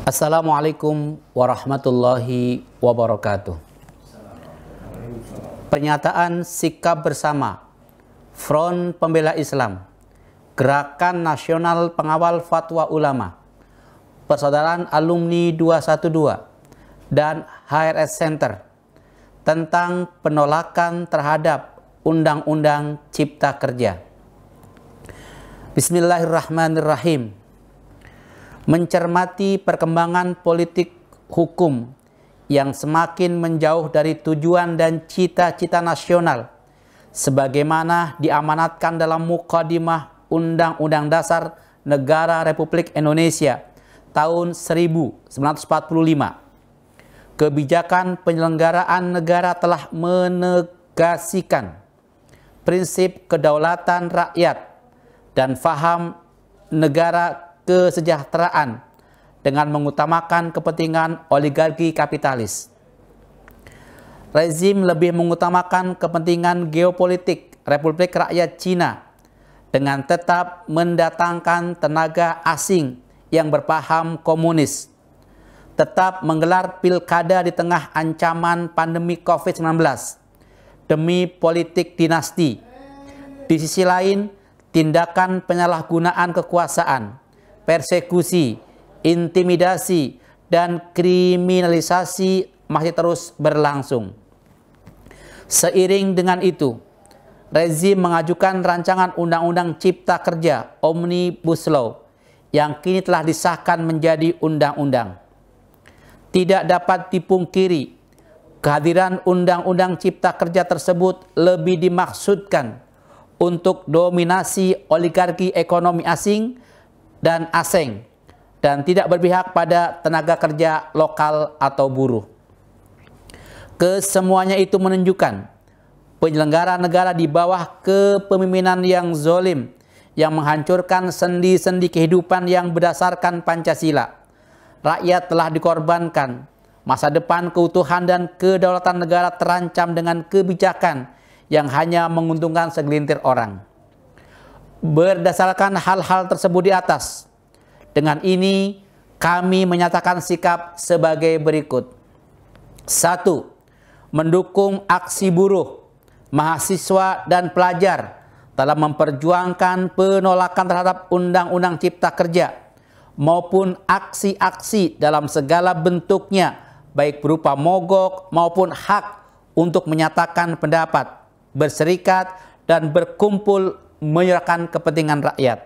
Assalamualaikum warahmatullahi wabarakatuh. Pernyataan sikap bersama Front Pembela Islam, Gerakan Nasional Pengawal Fatwa Ulama, Persaudaraan Alumni 212, dan HRS Center tentang penolakan terhadap Undang-Undang Cipta Kerja. Bismillahirrahmanirrahim. Mencermati perkembangan politik hukum yang semakin menjauh dari tujuan dan cita-cita nasional sebagaimana diamanatkan dalam Muqaddimah Undang-Undang Dasar Negara Republik Indonesia tahun 1945. Kebijakan penyelenggaraan negara telah menegasikan prinsip kedaulatan rakyat dan faham negara kesejahteraan dengan mengutamakan kepentingan oligarki kapitalis. Rezim lebih mengutamakan kepentingan geopolitik Republik Rakyat Cina dengan tetap mendatangkan tenaga asing yang berpaham komunis, tetap menggelar pilkada di tengah ancaman pandemi COVID-19 demi politik dinasti. Di sisi lain, tindakan penyalahgunaan kekuasaan, persekusi, intimidasi, dan kriminalisasi masih terus berlangsung. Seiring dengan itu, rezim mengajukan rancangan Undang-Undang Cipta Kerja Omnibus Law yang kini telah disahkan menjadi undang-undang. Tidak dapat dipungkiri, kehadiran Undang-Undang Cipta Kerja tersebut lebih dimaksudkan untuk dominasi oligarki ekonomi asing dan asing, dan tidak berpihak pada tenaga kerja lokal atau buruh. Kesemuanya itu menunjukkan penyelenggara negara di bawah kepemimpinan yang zalim, yang menghancurkan sendi-sendi kehidupan yang berdasarkan Pancasila. Rakyat telah dikorbankan, masa depan, keutuhan, dan kedaulatan negara terancam dengan kebijakan yang hanya menguntungkan segelintir orang. Berdasarkan hal-hal tersebut di atas, dengan ini kami menyatakan sikap sebagai berikut. 1. Mendukung aksi buruh, mahasiswa, dan pelajar dalam memperjuangkan penolakan terhadap Undang-Undang Cipta Kerja maupun aksi-aksi dalam segala bentuknya, baik berupa mogok maupun hak untuk menyatakan pendapat, berserikat, dan berkumpul menyuarakan kepentingan rakyat.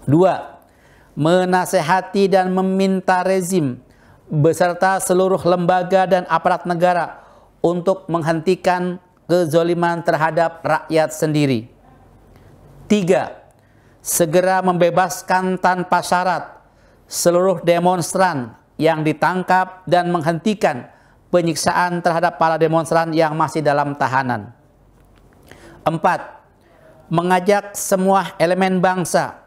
2. Menasehati dan meminta rezim beserta seluruh lembaga dan aparat negara untuk menghentikan kezaliman terhadap rakyat sendiri. 3. Segera membebaskan tanpa syarat seluruh demonstran yang ditangkap dan menghentikan penyiksaan terhadap para demonstran yang masih dalam tahanan. 4. Mengajak semua elemen bangsa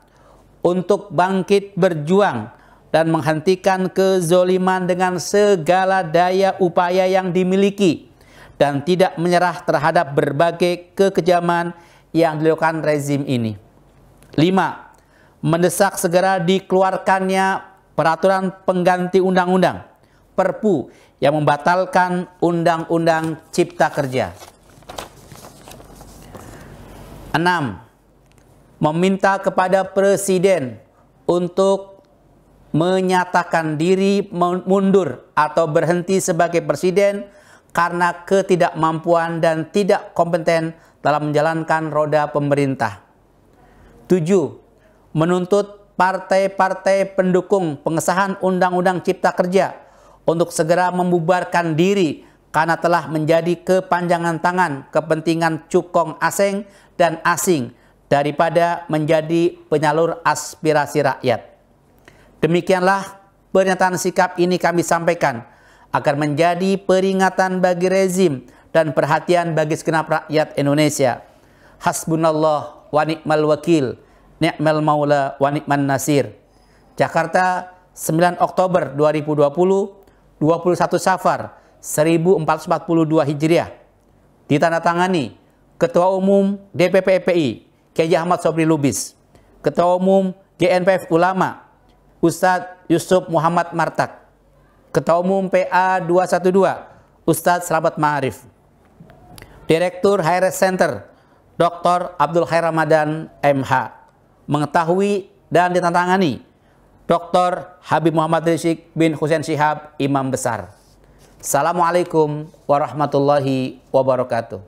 untuk bangkit berjuang dan menghentikan kezoliman dengan segala daya upaya yang dimiliki dan tidak menyerah terhadap berbagai kekejaman yang dilakukan rezim ini. 5. Mendesak segera dikeluarkannya peraturan pengganti undang-undang Perpu yang membatalkan Undang-Undang Cipta Kerja. 6. Meminta kepada Presiden untuk menyatakan diri mundur atau berhenti sebagai Presiden karena ketidakmampuan dan tidak kompeten dalam menjalankan roda pemerintah. 7. Menuntut partai-partai pendukung pengesahan Undang-Undang Cipta Kerja untuk segera membubarkan diri karena telah menjadi kepanjangan tangan kepentingan cukong asing dan asing daripada menjadi penyalur aspirasi rakyat. Demikianlah pernyataan sikap ini kami sampaikan agar menjadi peringatan bagi rezim dan perhatian bagi segenap rakyat Indonesia. Hasbunallah wa ni'mal wakil, ni'mal maula wa ni'man nasir. Jakarta, 9 Oktober 2020, 21 Safar 1442 Hijriah. Ditandatangani Ketua Umum DPP FPI Kiai Ahmad Sobri Lubis, Ketua Umum GNPF Ulama Ustadz Yusuf Muhammad Martak. Ketua Umum PA 212, Ustadz Slamet Ma'arif. Direktur HRS Center, Dr. Abdul Khair Ramadan, MH. Mengetahui dan ditandatangani, Dr. Habib Muhammad Rizik bin Husain Shihab, Imam Besar. Assalamualaikum warahmatullahi wabarakatuh.